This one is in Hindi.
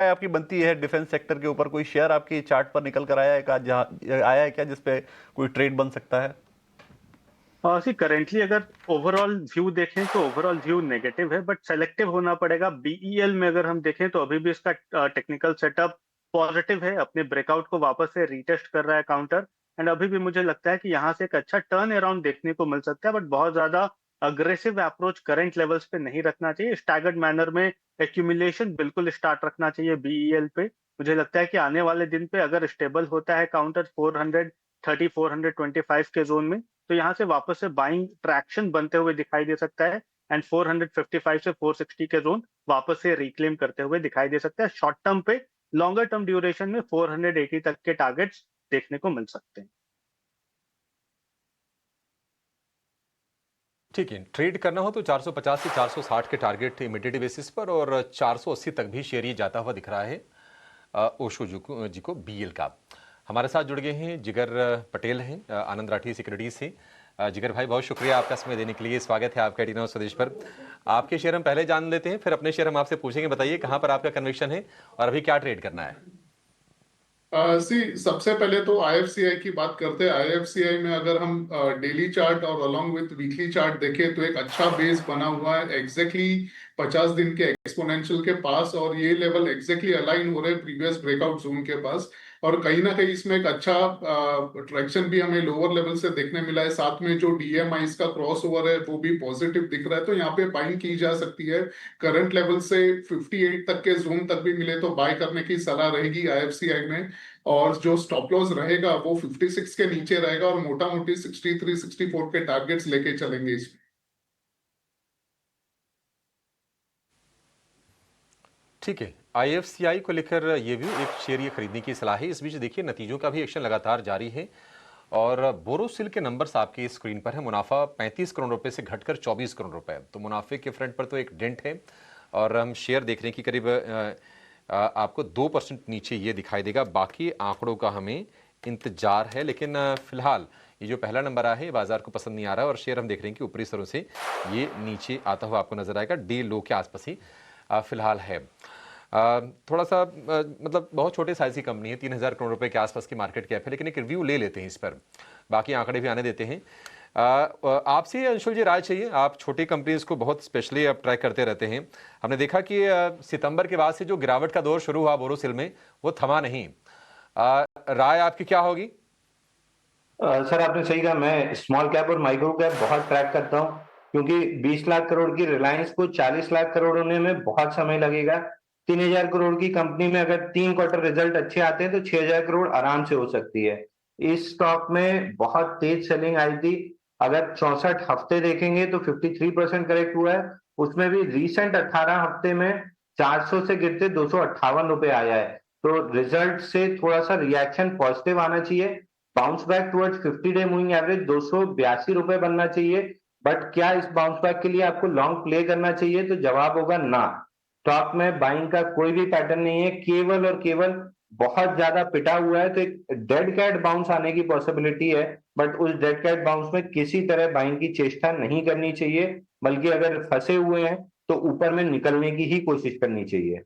आपकी बनती है डिफेंस सेक्टर के ऊपर? कोई शेयर आपकी चार्ट पर निकल कर आया है, जहाँ आया है क्या जिसपे कोई ट्रेड बन सकता है? सी करेंटली अगर ओवरऑल व्यू देखें तो ओवरऑल व्यू नेगेटिव है, बट सेलेक्टिव होना पड़ेगा। बीईएल में अगर हम देखें तो अभी भी इसका टेक्निकल सेटअप पॉजिटिव है, अपने ब्रेकआउट को वापस से रीटेस्ट कर रहा है काउंटर। एंड अभी भी मुझे लगता है कि यहाँ से एक अच्छा टर्न अराउंड देखने को मिल सकता है, बट बहुत ज्यादा अग्रेसिव अप्रोच करंट लेवल्स पे नहीं रखना चाहिए। स्टैगर्ड मैनर में एक्यूमुलेशन बिल्कुल स्टार्ट रखना चाहिए बीईएल पे। मुझे लगता है कि आने वाले दिन पे अगर स्टेबल होता है काउंटर 430 425 के जोन में, तो यहाँ से वापस से बाइंग ट्रैक्शन बनते हुए दिखाई दे सकता है। एंड 455 से 460 के जोन वापस से रिक्लेम करते हुए दिखाई दे सकता है। शॉर्ट टर्म पे, लॉन्गर टर्म ड्यूरेशन में 480 तक के टारगेट्स देखने को मिल सकते हैं। ठीक है, ट्रेड करना हो तो 450 से 460 के टारगेट इमीडिएट बेसिस पर, और 480 तक भी शेयर ये जाता हुआ दिख रहा है ओशो जी को बीएल का। हमारे साथ जुड़ गए हैं जिगर पटेल हैं आनंद राठी सिक्योरिटीज से। जिगर भाई, बहुत शुक्रिया आपका समय देने के लिए। स्वागत है आपका टीनो स्वदेश पर। आपके शेयर हम पहले जान लेते हैं, फिर अपने शेयर हम आपसे पूछेंगे। बताइए कहां पर आपका कन्विक्शन है और अभी क्या ट्रेड करना है? सबसे पहले तो आईएफसीआई की बात करते हैं। आईएफसीआई में अगर हम डेली चार्ट और अलोंग विथ वीकली चार्ट देखें तो एक अच्छा बेस बना हुआ है एग्जैक्टली 50 दिन के एक्सपोनेंशियल के पास, और ये लेवल एग्जैक्टली अलाइन हो रहे हैं प्रीवियस ब्रेकआउट जोन के पास। और कहीं ना कहीं इसमें एक अच्छा ट्रैक्शन भी हमें लोअर लेवल से देखने मिला है। साथ में जो डीएमआई का क्रॉस ओवर है वो भी पॉजिटिव दिख रहा है, तो यहाँ पे बाइंग की जा सकती है। करंट लेवल से 58 तक के जोन तक भी मिले तो बाय करने की सलाह रहेगी आईएफसीआई में। और जो स्टॉप लॉस रहेगा वो 56 के नीचे रहेगा, और मोटा मोटी 63 64 के टारगेट्स लेके चलेंगे इसमें। ठीक है, आईएफसीआई को लेकर ये भी एक शेयर ये खरीदने की सलाह है। इस बीच देखिए नतीजों का भी एक्शन लगातार जारी है, और बोरोसिल के नंबर्स आपकी स्क्रीन पर है। मुनाफा 35 करोड़ रुपए से घटकर 24 करोड़ रुपए, तो मुनाफे के फ्रंट पर तो एक डेंट है। और हम शेयर देख रहे हैं कि करीब आपको 2% नीचे ये दिखाई देगा। बाकी आंकड़ों का हमें इंतजार है, लेकिन फिलहाल ये जो पहला नंबर आया है बाजार को पसंद नहीं आ रहा है, और शेयर हम देख रहे हैं कि ऊपरी स्तरों से ये नीचे आता हुआ आपको नजर आएगा। डे लो के आसपास ही फिलहाल है। थोड़ा सा मतलब बहुत छोटे साइज की कंपनी है, 3000 करोड़ रुपए के आसपास की मार्केट कैप है, लेकिन एक रिव्यू ले लेते हैं इस पर, बाकी आंकड़े भी आने देते हैं। आपसे अंशुल जी राय चाहिए। आप छोटी कंपनीज को बहुत स्पेशली आप ट्रैक करते रहते हैं। हमने देखा कि सितंबर के बाद से जो गिरावट का दौर शुरू हुआ बोरोसिल में, वो थमा नहीं। राय आपकी क्या होगी? सर आपने सही कहा। मैं स्मॉल कैप और माइक्रो कैप बहुत ट्रैक करता हूं, क्योंकि 20 लाख करोड़ की रिलायंस को 40 लाख करोड़ होने में बहुत समय लगेगा। 3000 करोड़ की कंपनी में अगर 3 क्वार्टर रिजल्ट अच्छे आते हैं तो 6000 करोड़ आराम से हो सकती है। इस स्टॉक में बहुत तेज सेलिंग आई थी। अगर 64 हफ्ते देखेंगे तो 53% करेक्ट हुआ है। उसमें भी रिसेंट 18 हफ्ते में 400 से गिरते 258 रुपए आया है। तो रिजल्ट से थोड़ा सा रिएक्शन पॉजिटिव आना चाहिए। Bounce back towards 50 day moving average 282 रुपए बनना चाहिए। बट क्या इस बाउंस बैक के लिए आपको लॉन्ग प्ले करना चाहिए? तो जवाब होगा ना। स्टॉक में बाइंग का कोई भी पैटर्न नहीं है, केवल और केवल बहुत ज्यादा पिटा हुआ है। तो एक डेड कैट बाउंस आने की पॉसिबिलिटी है, बट उस डेड कैट बाउंस में किसी तरह बाइंग की चेष्टा नहीं करनी चाहिए, बल्कि अगर फंसे हुए हैं तो ऊपर में निकलने की ही कोशिश करनी चाहिए।